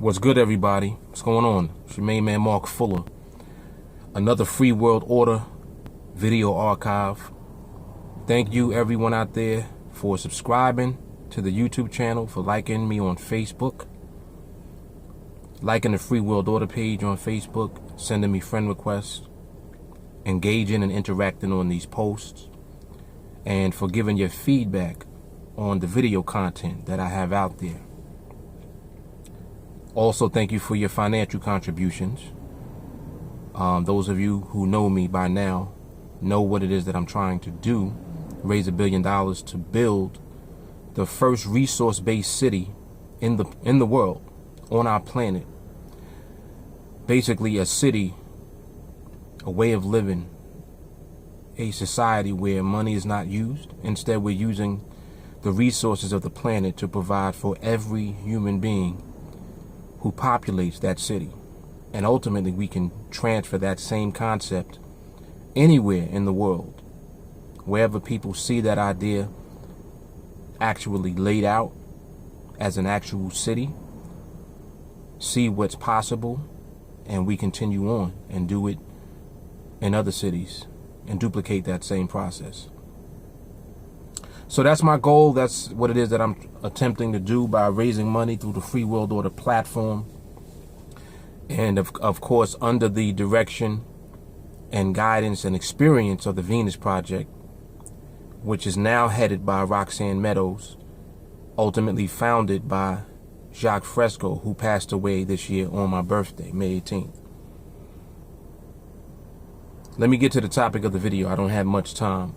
What's good, everybody? What's going on? It's your main man, Mark Fuller. Another Free World Order video archive. Thank you, everyone out there, for subscribing to the YouTube channel, for liking me on Facebook, liking the Free World Order page on Facebook, sending me friend requests, engaging and interacting on these posts, and for giving your feedback on the video content that I have out there. Also, thank you for your financial contributions. Those of you who know me by now know what it is that I'm trying to do. Raise $1 billion to build the first resource-based city in the world, on our planet. Basically a city, a way of living, a society where money is not used. Instead, we're using the resources of the planet to provide for every human being who populates that city. And ultimately, we can transfer that same concept anywhere in the world, wherever people see that idea actually laid out as an actual city, see what's possible, and we continue on and do it in other cities and duplicate that same process. So that's my goal. That's what it is that I'm attempting to do by raising money through the Free World Order platform. And of course, under the direction and guidance and experience of the Venus Project, which is now headed by Roxanne Meadows, ultimately founded by Jacques Fresco, who passed away this year on my birthday, May 18th. Let me get to the topic of the video. I don't have much time.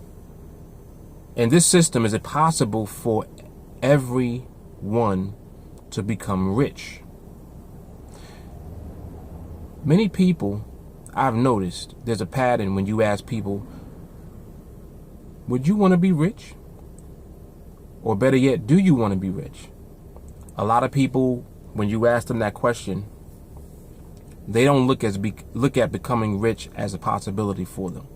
In this system, is it possible for everyone to become rich? Many people, I've noticed, there's a pattern when you ask people, would you want to be rich? Or better yet, do you want to be rich? A lot of people, when you ask them that question, they don't look at becoming rich as a possibility for them.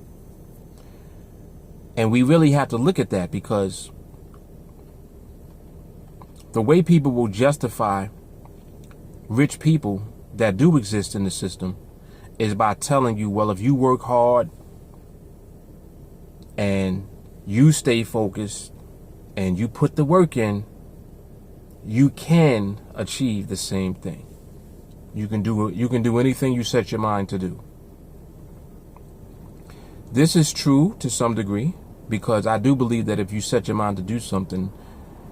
And we really have to look at that, because the way people will justify rich people that do exist in the system is by telling you, well, if you work hard and you stay focused and you put the work in, you can achieve the same thing. You can do anything you set your mind to do. This is true to some degree, because I do believe that if you set your mind to do something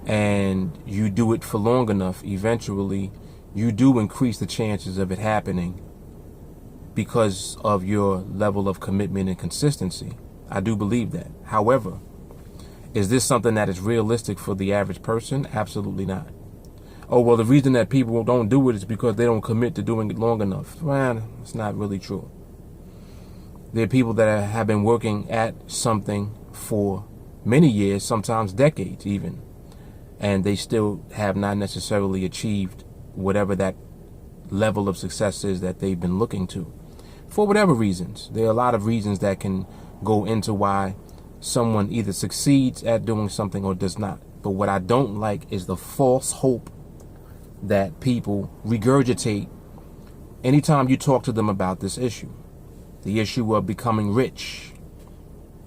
and you do it for long enough, eventually you do increase the chances of it happening because of your level of commitment and consistency. I do believe that. However, is this something that is realistic for the average person? Absolutely not. Oh, well, the reason that people don't do it is because they don't commit to doing it long enough. Well, it's not really true. There are people that have been working at something for many years, sometimes decades even, and they still have not necessarily achieved whatever that level of success is that they've been looking to, for whatever reasons. There are a lot of reasons that can go into why someone either succeeds at doing something or does not. But what I don't like is the false hope that people regurgitate anytime you talk to them about this issue. The issue of becoming rich.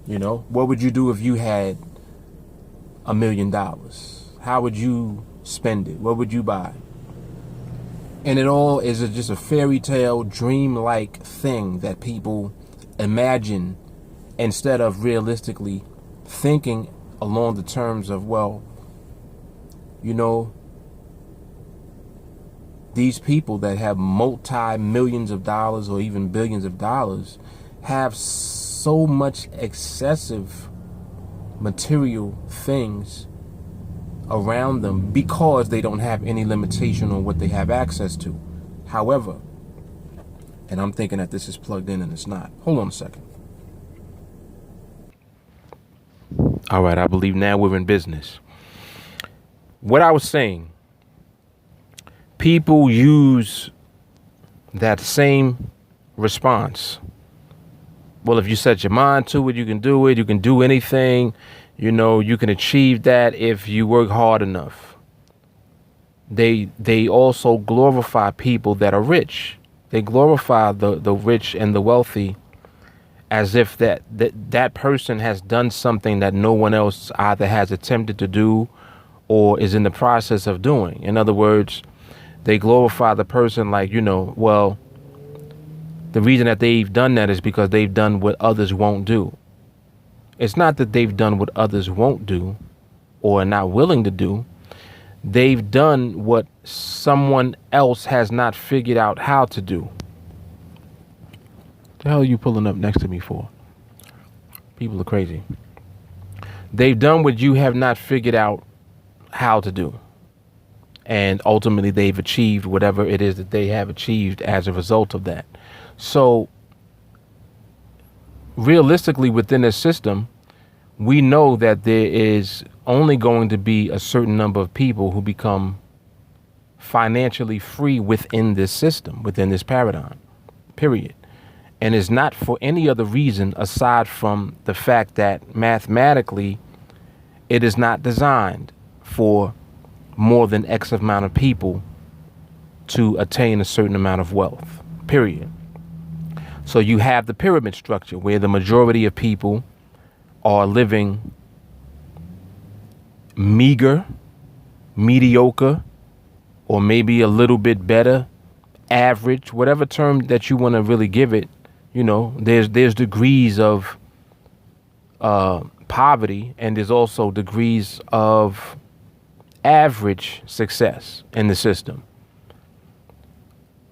You know, what would you do if you had $1 million? How would you spend it? What would you buy? And it all is just a fairy tale, dream-like thing that people imagine instead of realistically thinking along the terms of, well, you know, these people that have multi-millions of dollars or even billions of dollars have so much excessive material things around them because they don't have any limitation on what they have access to. However, and I'm thinking that this is plugged in and it's not. Hold on a second. All right, I believe now we're in business. What I was saying, people use that same response. Well, if you set your mind to it, you can do it. You can do anything. You know, you can achieve that if you work hard enough. they also glorify people that are rich. They glorify the rich and the wealthy as if that person has done something that no one else either has attempted to do or is in the process of doing. In other words, they glorify the person like, well, the reason that they've done that is because they've done what others won't do. It's not that they've done what others won't do or are not willing to do. They've done what someone else has not figured out how to do. The hell are you pulling up next to me for? People are crazy. They've done what you have not figured out how to do. And ultimately they've achieved whatever it is that they have achieved as a result of that. So realistically, within this system, we know that there is only going to be a certain number of people who become financially free within this system, within this paradigm, period. And it's not for any other reason aside from the fact that mathematically it is not designed for more than X amount of people to attain a certain amount of wealth, period. So you have the pyramid structure where the majority of people are living meager, mediocre, or maybe a little bit better, average, whatever term that you want to really give it. There's degrees of poverty, and there's also degrees of average success in the system.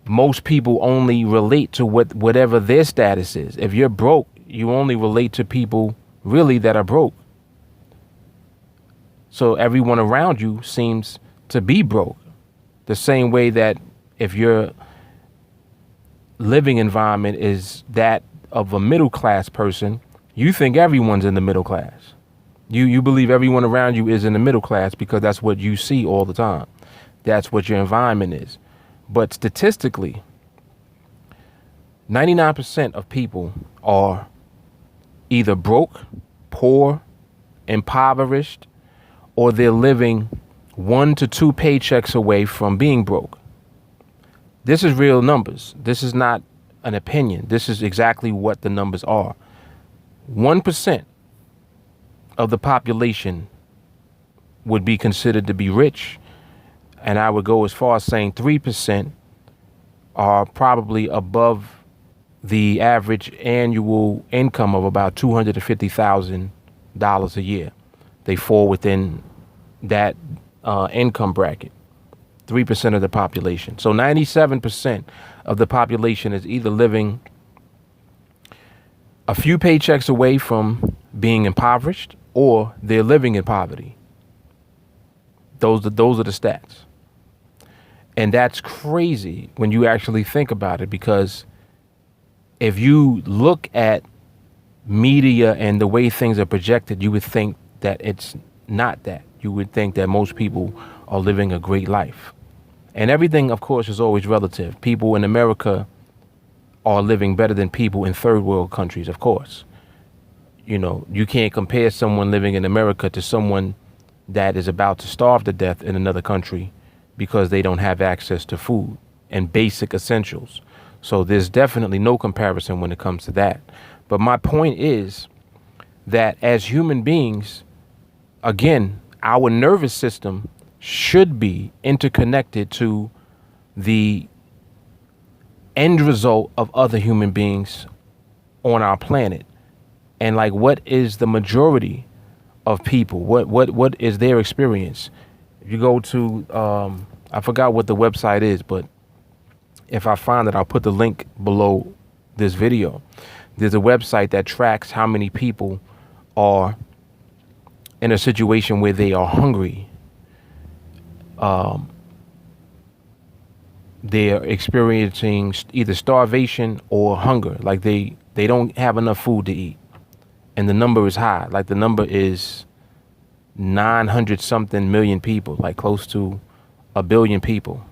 Most people only relate to whatever their status is. If you're broke, you only relate to people really that are broke. So everyone around you seems to be broke. The same way that if your living environment is that of a middle class person, you think everyone's in the middle class. You believe everyone around you is in the middle class because that's what you see all the time. That's what your environment is. But statistically, 99% of people are either broke, poor, impoverished, or they're living 1 to 2 paychecks away from being broke. This is real numbers. This is not an opinion. This is exactly what the numbers are. 1% of the population would be considered to be rich. And I would go as far as saying 3% are probably above the average annual income of about $250,000 a year. They fall within that income bracket. 3% of the population. So 97% of the population is either living a few paychecks away from being impoverished or they're living in poverty. Those are the stats. And that's crazy when you actually think about it, because if you look at media and the way things are projected, you would think that it's not that. You would think that most people are living a great life. And everything, of course, is always relative. People in America are living better than people in third world countries, of course. You can't compare someone living in America to someone that is about to starve to death in another country because they don't have access to food and basic essentials. So there's definitely no comparison when it comes to that. But my point is that as human beings, again, our nervous system should be interconnected to the end result of other human beings on our planet. And like, what is the majority of people? What is their experience? If you go to, I forgot what the website is, but if I find it, I'll put the link below this video. There's a website that tracks how many people are in a situation where they are hungry. They're experiencing either starvation or hunger. Like they don't have enough food to eat. And the number is high. Like the number is 900 something million people, like close to 1 billion people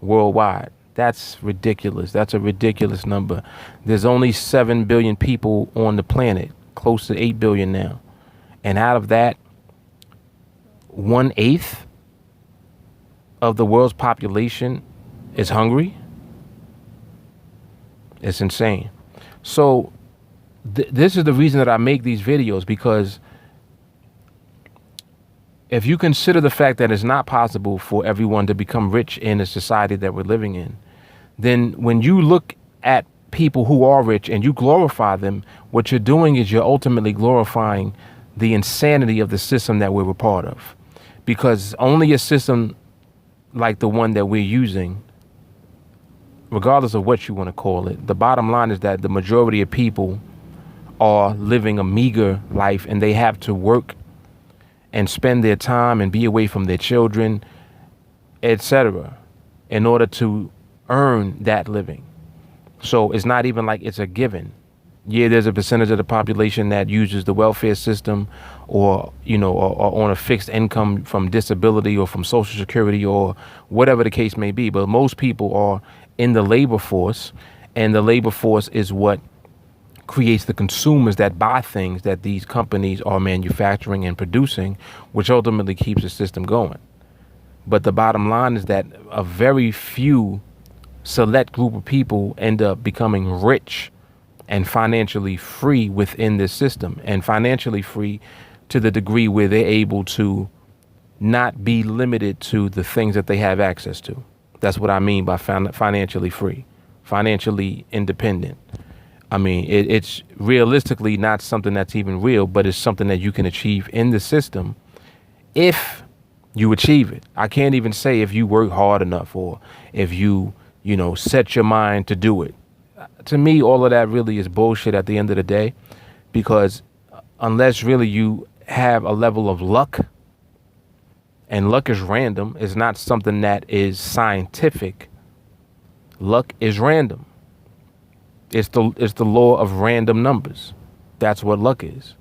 worldwide. That's ridiculous. That's a ridiculous number. There's only 7 billion people on the planet, close to 8 billion now. And out of that, 1/8 of the world's population is hungry. It's insane. So this is the reason that I make these videos, because if you consider the fact that it's not possible for everyone to become rich in the society that we're living in, then when you look at people who are rich and you glorify them, what you're doing is you're ultimately glorifying the insanity of the system that we're a part of. Because only a system like the one that we're using, regardless of what you want to call it, the bottom line is that the majority of people are living a meager life, and they have to work and spend their time and be away from their children, etc., in order to earn that living. So it's not even like it's a given. Yeah, there's a percentage of the population that uses the welfare system, or, or on a fixed income from disability or from Social Security or whatever the case may be. But most people are in the labor force, and the labor force is what creates the consumers that buy things that these companies are manufacturing and producing, which ultimately keeps the system going. But the bottom line is that a very few select group of people end up becoming rich and financially free within this system, and financially free to the degree where they're able to not be limited to the things that they have access to. That's what I mean by financially free, financially independent. I mean, it's realistically not something that's even real, but it's something that you can achieve in the system if you achieve it. I can't even say if you work hard enough, or if you set your mind to do it. To me, all of that really is bullshit at the end of the day, because unless really you have a level of luck, and luck is random, it's not something that is scientific. Luck is random. It's the law of random numbers. That's what luck is.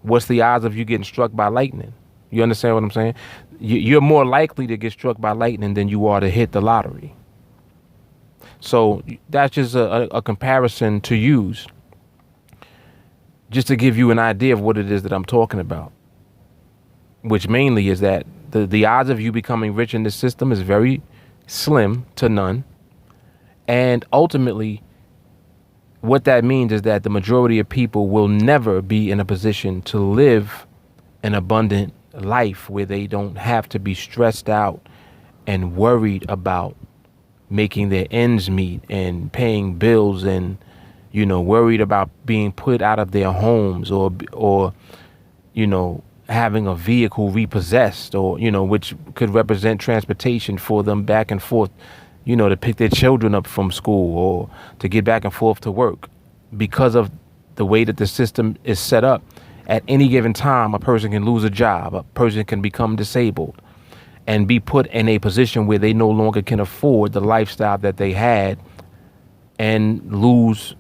What's the odds of you getting struck by lightning? You understand what I'm saying? You're more likely to get struck by lightning than you are to hit the lottery. So that's just a comparison to use, just to give you an idea of what it is that I'm talking about, which mainly is that the odds of you becoming rich in this system is very slim to none. And ultimately, what that means is that the majority of people will never be in a position to live an abundant life where they don't have to be stressed out and worried about making their ends meet and paying bills, and worried about being put out of their homes, or having a vehicle repossessed, or which could represent transportation for them back and forth, to pick their children up from school, or to get back and forth to work. Because of the way that the system is set up, at any given time, a person can lose a job, a person can become disabled, and be put in a position where they no longer can afford the lifestyle that they had, and lose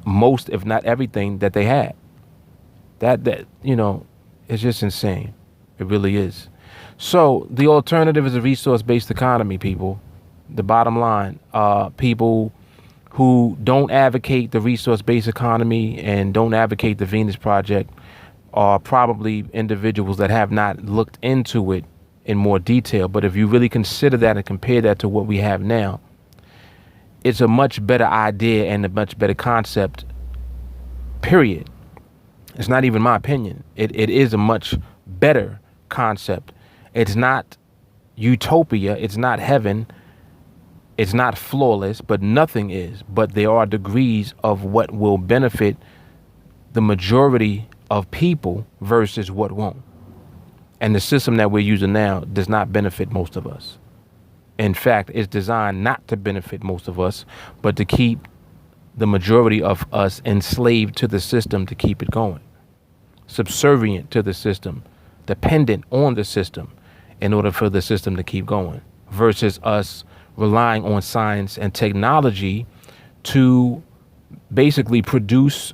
most, if not everything, that they had. That it's just insane. It really is. So the alternative is a resource-based economy, people. The bottom line, people who don't advocate the resource-based economy and don't advocate the Venus Project are probably individuals that have not looked into it in more detail. But if you really consider that and compare that to what we have now, it's a much better idea and a much better concept, period. It's not even my opinion. It is a much better concept. It's not utopia. It's not heaven. It's not flawless, but nothing is. But there are degrees of what will benefit the majority of people versus what won't. And the system that we're using now does not benefit most of us. In fact, it's designed not to benefit most of us, but to keep the majority of us enslaved to the system to keep it going. Subservient to the system, dependent on the system in order for the system to keep going, versus us relying on science and technology to basically produce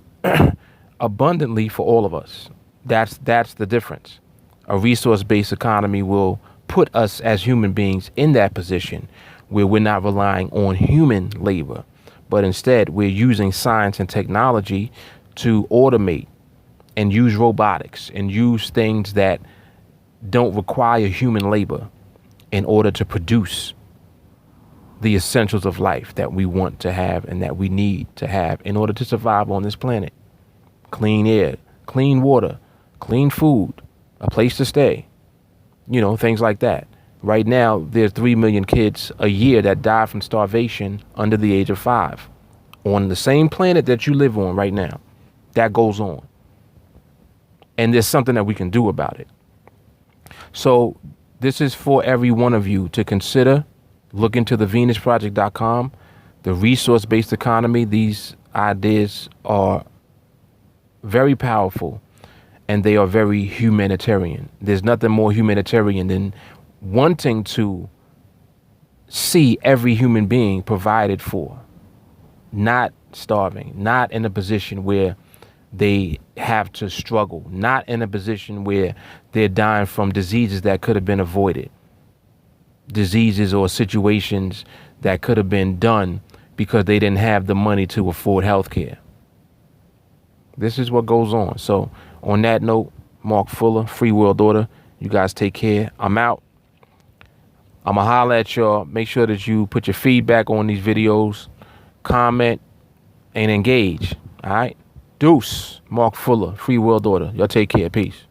abundantly for all of us. That's the difference. A resource-based economy will put us as human beings in that position where we're not relying on human labor, but instead we're using science and technology to automate and use robotics and use things that don't require human labor in order to produce the essentials of life that we want to have and that we need to have in order to survive on this planet. Clean air, clean water, clean food, a place to stay, things like that. Right now, there's 3 million kids a year that die from starvation under the age of 5 on the same planet that you live on right now. That goes on. And there's something that we can do about it. So this is for every one of you to consider. Look into the venusproject.com, the resource-based economy. These ideas are very powerful and they are very humanitarian. There's nothing more humanitarian than wanting to see every human being provided for, not starving, not in a position where they have to struggle, not in a position where they're dying from diseases that could have been avoided, diseases or situations that could have been done because they didn't have the money to afford health care. This is what goes on. So on that note, Mark Fuller, Free World Order. You guys take care. I'm out. I'm going to holler at y'all. Make sure that you put your feedback on these videos, comment, and engage. All right? Deuce. Mark Fuller, Free World Order. Y'all take care. Peace.